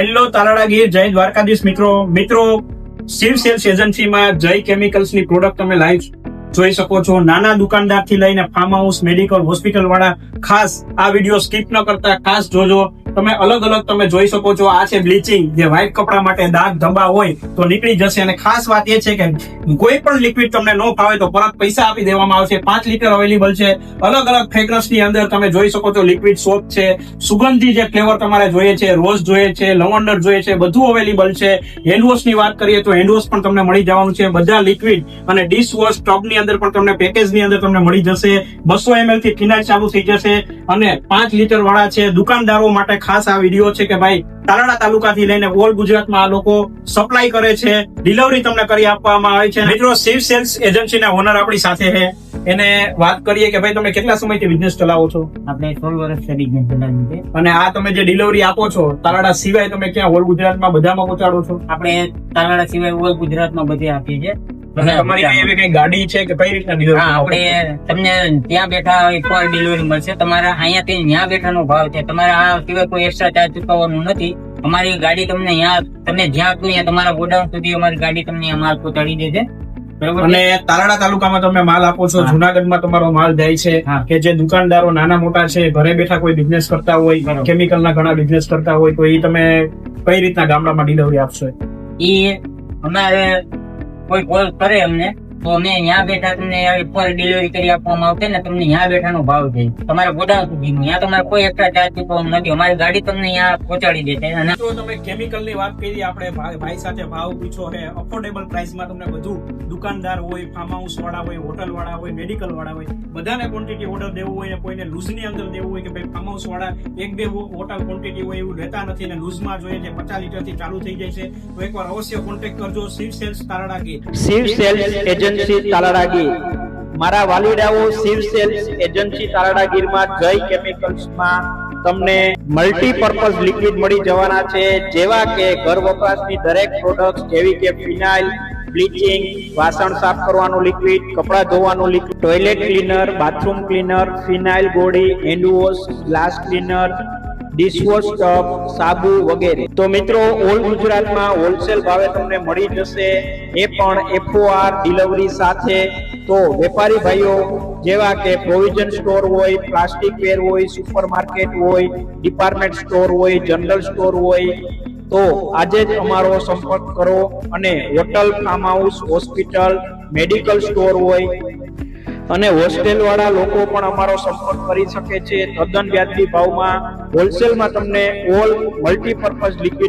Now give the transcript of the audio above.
Hello Talala Gir, જય દ્વારકાધીશ મિત્રો Shiv cells એજન્સીમાં જય કેમિકલ્સ ની પ્રોડક્ટ તમે લાઈવ જોઈ શકો છો. નાના દુકાનદાર થી લઈને ફાર્મ હાઉસ, મેડિકલ, હોસ્પિટલ વાળા ખાસ આ વિડીયો સ્કીપ ન કરતા ખાસ જોજો. તમે અલગ અલગ તમે જોઈ શકો છો. આ છે બ્લીચિંગ, જે વ્હાઈટ કપડા માટે ડાઘ ધબ્બા હોય તો નીકળી જશે. અને ખાસ વાત એ છે કે કોઈ પણ લિક્વિડ તમને ન ફાવે તો પરત પૈસા આપી દેવામાં આવશે. 5 લીટર અવેલેબલ છે. અલગ અલગ ફ્રેગ્રન્સ ની અંદર તમે જોઈ શકો છો. લિક્વિડ સોપ છે, સુગંધી જે ફ્લેવર તમારે જોઈએ છે, રોઝ જોઈએ છે, લવંડર જોઈએ છે, બધું અવેલેબલ છે. હેન્ડ વોશ ની વાત કરીએ તો હેન્ડ વોશ પણ તમને મળી જવાનું છે. બધા લિક્વિડ અને ડિશ વોશ ટબ ની અંદર પણ તમને પેકેજ ની અંદર તમને મળી જશે. 200 ml થી ફિનાઇલ ચાલુ થઈ જશે અને 5 લીટર વાળા છે. દુકાનદારો માટે ખાસ આ વિડીયો છે કે ભાઈ તાલાળા તાલુકાથી લઈને ઓલ ગુજરાતમાં આ લોકો સપ્લાય કરે છે. ડિલિવરી તમને કરી આપવામાં આવે છે. મિત્રો શિવ સેલ્સ એજન્સીના ઓનર આપણી સાથે છે. એને વાત કરીએ કે ભાઈ તમે કેટલા સમયથી બિઝનેસ ચલાવો છો? આપણે 16 વર્ષથી બિઝનેસ ચલાવીએ છીએ. અને આ તમે જે ડિલિવરી આપો છો તાલાળા સિવાય તમે ક્યાં ઓલ ગુજરાતમાં બધામાં પહોંચાડો છો? આપણે તાલાળા સિવાય ઓલ ગુજરાતમાં બધે આપીએ છીએ. અને તમારી કઈ એવી કઈ ગાડી છે કે કઈ રીતના ડિલિવરી? આપણે તમને ત્યાં બેઠા એકવાર ડિલિવરી મળશે. તમારા અહીંયાથી ત્યાં બેઠાનો ભાવ છે. તમારે આ સિવાય કોઈ એક્સ્ટ્રા ચાર્જ ચૂકવવાનું નથી. અમારી ગાડી તમને અહીંયા તમે જ્યાં હતું ત્યાં તમારા ગોડાઉન સુધી અમારી ગાડી તમને માલ પહોંચાડી દેશે. અને તાલાળા તાલુકામાં તમે માલ આપો છો, જુનાગઢમાં તમારો માલ જાય છે કે જે દુકાનદારો નાના મોટા છે, ઘરે બેઠા કોઈ બિઝનેસ કરતા હોય, કેમિકલના ઘણા બિઝનેસ કરતા હોય, તો એ તમે કઈ રીતના ગામડામાં ડિલિવરી આપશો? એ અમારે કોઈ કોલ કરે અમને તો અમે ત્યાં બેઠા તમને એકવાર ડિલિવરી કરી આપવામાં આવશે ને તમને ત્યાં બેઠાનો ભાવ છે. તમારા ગોડાઉન સુધી ત્યાં તમારે કોઈ એક્સ્ટ્રા ચાર્જ ચૂકવવાનો નથી. અમારી ગાડી તમને ત્યાં પહોંચાડી દેશે. અને તો તમે કેમિકલ ની વાત કરી, આપણે ભાઈ સાથે ભાવ પૂછો છે. અફોર્ડેબલ પ્રાઇસમાં તમને બધું, દુકાનદાર હોય, ફાર્મ હાઉસ વાળા હોય, હોટલ વાળા હોય, મેડિકલ વાળા હોય, બધાને ક્વોન્ટિટી ઓર્ડર દેવું હોય ને કોઈને લૂઝ ની અંદર દેવું હોય કે ભાઈ ફાર્મ હાઉસ વાળા 1-2 હોટલ ક્વોન્ટિટી હોય એવું લેતા નથી ને લૂઝમાં જોઈએ છે, 50 લીટર થી ચાલુ થઈ જાય છે, તો એકવાર અવશ્ય કોન્ટેક્ટ કરજો. Shiv sales Talala Gir. Shiv sales agency Talala Gir. મારા વાલીડાઓ શિવ સેલ્સ એજન્સી તાલાળા ગીરમાં જય કેમિકલ્સમાં તમને મલ્ટીપર્પઝ લિક્વિડ મળી જવાના છે, જેવા કે ઘર વપરાશની દરેક પ્રોડક્ટ જેવી કે ફિનાઇલ, બ્લીચિંગ, વાસણ સાફ કરવાનું લિક્વિડ, કપડાં ધોવાનું liquid, toilet cleaner, bathroom cleaner, phenyl ગોળી, hand wash, glass cleaner, dishwash tub, સાબુ વગેરે. તો મિત્રો ઓલ ગુજરાતમાં હોલસેલ ભાવે તમને મળી જશે, એ પણ FOR ડિલિવરી સાથે. તો વેપારી ભાઈઓ જેવા કે પ્રોવિઝન સ્ટોર હોય, પ્લાસ્ટિક વેર હોય, સુપરમાર્કેટ હોય, ડિપાર્ટમેન્ટ સ્ટોર હોય, જનરલ સ્ટોર હોય, તો આજે જ અમારો સંપર્ક કરો. અને hotel, farm house, hospital, medical store હોય અને હોસ્ટેલ વાળા લોકો પણ અમારો સંપર્ક કરી શકે છે. તદ્દન વ્યાજબી ભાવમાં હોલસેલમાં તમને ઓલ મલ્ટીપર્પઝ લિક્વિડ